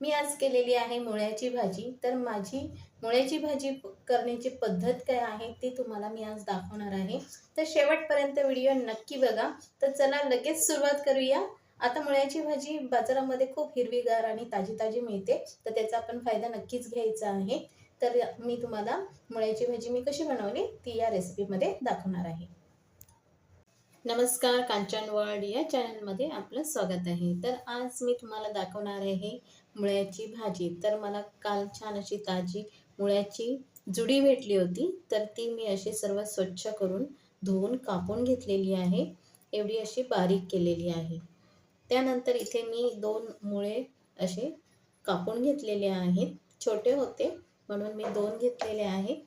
मी आज केलेली आहे मुळ्याची भाजी. तर माझी मुळ्याची भाजी करण्याची पद्धत काय आहे ते तुम्हाला मी आज दाखवणार आहे. तर शेवटपर्यंत व्हिडिओ नक्की बघा. तर चला लगेच सुरुवात करूया. आता मुळ्याची भाजी बाजारामध्ये खूप हिरवीगार आणि ताजी-ताजी मिळते. तर त्याचा आपण फायदा नक्कीच घ्यायचा आहे. तर मी तुम्हाला मुळ्याची भाजी मी कशी बनवली ती या रेसिपीमध्ये दाखवणार आहे. नमस्कार, कांचन वर्ल्ड या चॅनलमध्ये आपलं स्वागत आहे. तर आज मी तुम्हाला दाखवणार आहे मुळ्याची भाजी. तर मला काल छान अशी ताजी मुळ्याची जुडी भेटली होती. तर ती मी अशी सर्व स्वच्छ करून धुवून कापून घेतलेली आहे. एवढी अशी बारीक केलेली आहे. त्यानंतर इथे मी 2 मुळे असे कापून घेतलेले आहेत. छोटे होते म्हणून मी 2 घेतलेले आहेत.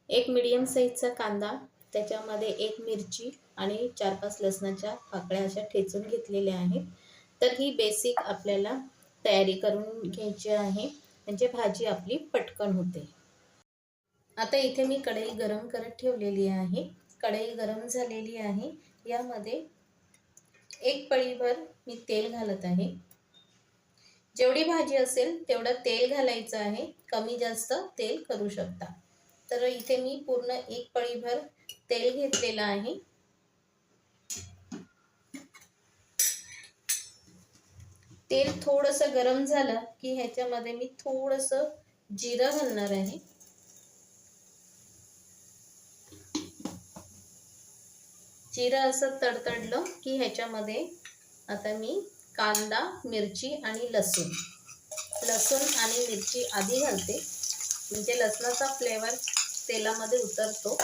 एक मीडियम साईजचा कांदा, त्याच्यामध्ये एक मिरची आणि 4-5 लसणाच्या पाकळ्या अशा ठेचून घेतलेल्या आहेत. तर ही बेसिक आपल्याला तयारी करून घ्यायची आहे, म्हणजे भाजी आपली पटकन होते. आता इथे मी कढई गरम करत ठेवलेली आहे. कढई गरम झालेली आहे. यामध्ये 1 पळीभर मी तेल घालत आहे. जेवढी भाजी असेल तेवढं तेल घालायचं आहे. कमी जास्त तेल करू शकता. तर इथे मी पूर्ण 1 पळीभर तेल घेतलेलं आहे. तेल थोडंसं गरम झालं की ह्याच्यामध्ये मी थोडंसं जिरं घालणार आहे. जिरं असं तडतडलं की ह्याच्यामध्ये आता मी कांदा, मिरची आणि लसूण आणि मिरची आधी घालते, म्हणजे लसणाचा फ्लेवर तेलामध्ये उतरतो.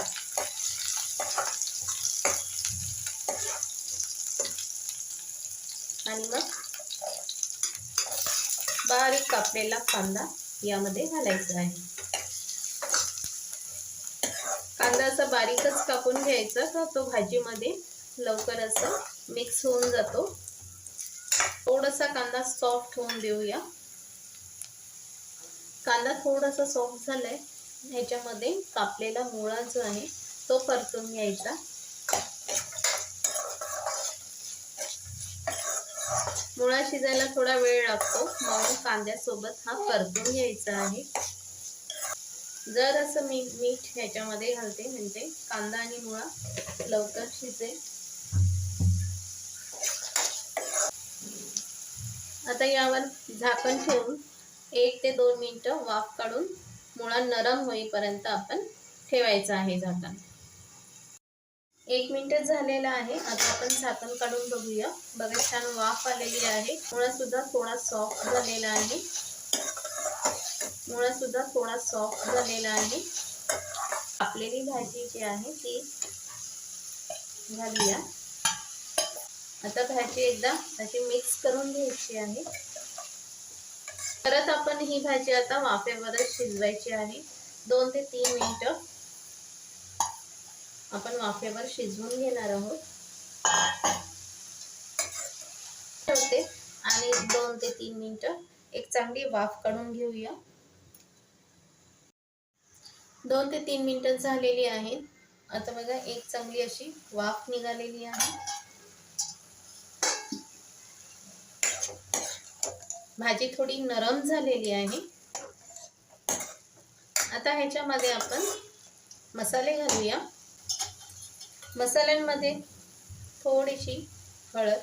आणि मग बारीक कापलेला कांदा यामध्ये घालायचा आहे. कांदा असा बारीकच कापून घ्यायचा, तर तो भाजीमध्ये लवकर असं मिक्स होऊन जातो. थोडासा कांदा सॉफ्ट होऊन देऊया. कांदा थोडासा सॉफ्ट झालाय, ह्याच्यामध्ये कापलेला मुळा जो आहे तो परतून घ्यायचा. मुळा शिजायला थोडा वेळ लागतो, म्हणून कांद्यासोबत हा परतून घ्यायचा आहे. जर असं मीठ ह्याच्यामध्ये घालते, म्हणजे कांदा आणि मुळा लवकर शिजेल. आता यावर झाकण ठेवून 1 ते 2 मिनिटं वाफ काढून मुळा नरम होईपर्यंत आपण ठेवायचं आहे झाकण. 1 मिनिट झालेला आहे. आता आपण झाकण काढून बघूया. बघा, छान वाफ आलेली आहे. मुळा सुद्धा थोडा सॉफ्ट झालेला आहे. आपलेली भाजी जी आहे ती घालूया. आता भाजी एकदा अशी मिक्स करून घ्यायची आहे. परत आपण ही भाजी आता वाफेवरच शिजवायची आहे. 2 ते 3 मिनिटं आपण वाफेवर शिजवून घेणार आहोत. ठेवते आणि 2 ते 3 मिनिटं एक चांगली वाफ काढून घेऊया. 2 ते 3 मिनिटं झालेली आहेत. आता बघा, एक चांगली अशी वाफ निघालेली आहे. भाजी थोडी नरम झालेली आहे. आता ह्याच्यामध्ये आपण मसाले घालूया. मसाल्यांमध्ये थोडीशी हळद,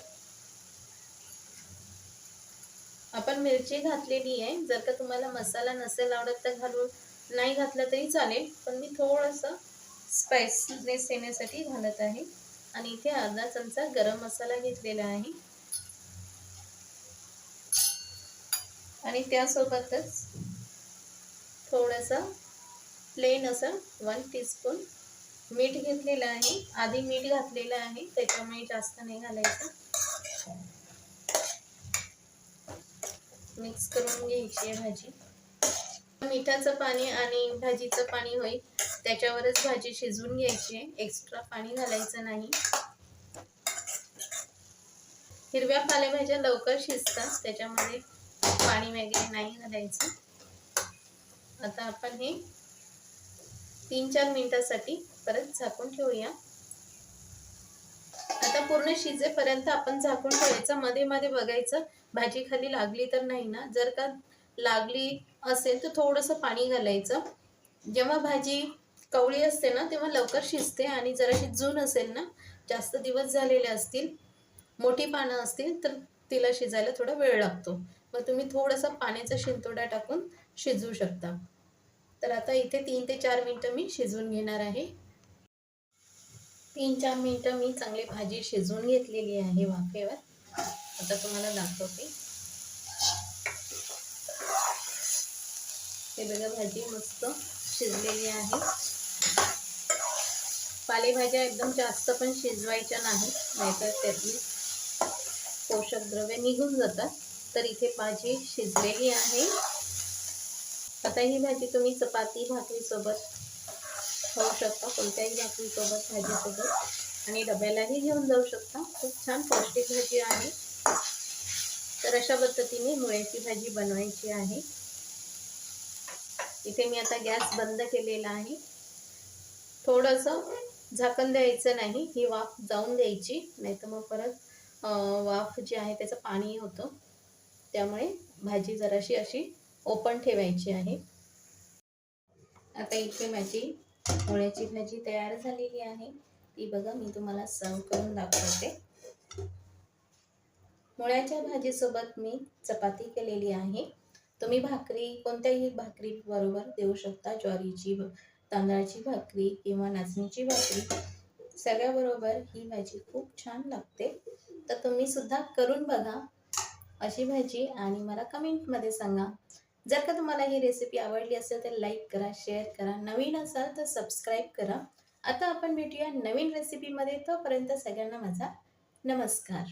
आपण मिरची घातलेली आहे. जर का तुम्हाला मसाला नसेल आवडत तर नाही घातला तरी चालेल, पण मी थोडंसं स्पाइसीनेस येण्यासाठी घालत आहे. आणि इथे अर्धा चमचा गरम मसाला घेतलेला आहे. आणि त्यासोबतच थोडंसं प्लेन असं 1 टीस्पून मीठ घेतलेलं आहे. आधी मीठ घातलेलं आहे, त्याच्यामुळे जास्त नाही घालायचं. मिक्स करून घ्यायची आहे भाजी. मिठाचं पाणी आणि भाजीचं पाणी होईल त्याच्यावरच भाजी शिजवून घ्यायची आहे. एक्स्ट्रा पाणी घालायचं नाही. हिरव्या पालेभाज्या लवकर शिजतात, त्याच्यामध्ये पाणी वगैरे नाही घालायचं. आता आपण हे 3-4 मिनिटांसाठी परत झाकून ठेवूया. आता पूर्ण शिजेपर्यंत आपण झाकून ठेवायचं. मध्ये मध्ये बघायचं भाजी खाली लागली तर नाही ना. जर का लागली असेल तर थोडंसं पाणी घालायचं. जेव्हा भाजी कवळी असते ना तेव्हा लवकर शिजते, आणि जराशी जून असेल ना, जास्त दिवस झालेले असतील, मोठी पानं असतील तर तिला शिजायला थोडा वेळ लागतो. मग तुम्ही थोडंसं पाण्याचा शिंतोडा टाकून शिजवू शकता. तर आता इथे 3 ते 4 मिनिटं मी शिजवून घेणार आहे. 3-4 मिनिटं मी चांगली भाजी शिजवून घेतलेली आहे वाफेवर. आता तुम्हाला दाखवते. हे बघा, भाजी मस्त शिजलेली आहे. पालेभाज्या एकदम जास्त पण शिजवायच्या नाही, नाहीतर त्यातली पोषक द्रव्ये निघून जातात. तर इथे भाजी शिजलेली आहे. आता ही भाजी तुम्ही चपाती भाकरीसोबत खाऊ शकता, कोणत्याही भाकरीसोबत, भाजीसोबत, आणि डब्यालाही घेऊन जाऊ शकता. खूप छान पौष्टिक भाजी आहे. तर अशा पद्धतीने मुळ्याची भाजी बनवायची आहे. इथे मी आता गॅस बंद केलेला आहे. थोडंसं झाकण द्यायचं नाही, ही वाफ जाऊन द्यायची, नाहीतर मग परत वाफ जी आहे त्याचं पाणी होतं. त्यामुळे भाजी जराशी अशी ओपन ठेवायची आहे. आता इथे माझी मुळ्याची भाजी तयार झालेली आहे. ती बघा, मी तुम्हाला सर्व करून दाखवते. मुळ्याच्या भाजीसोबत मी चपाती केलेली आहे. तुम्ही भाकरी, कोणत्याही भाकरी बरोबर देऊ शकता. ज्वारीची, तांदळाची भाकरी किंवा नाचणीची भाकरी, सगळ्याबरोबर ही भाजी खूप छान लागते. तर तुम्ही सुद्धा करून बघा अशी भाजी, आणि मला कमेंटमध्ये सांगा. जर का तुम्हाला ही रेसिपी आवडली असेल तर लाईक करा, शेअर करा. नवीन असाल तर सबस्क्राईब करा. आता आपण भेटूया नवीन रेसिपीमध्ये. तोपर्यंत सगळ्यांना माझा नमस्कार.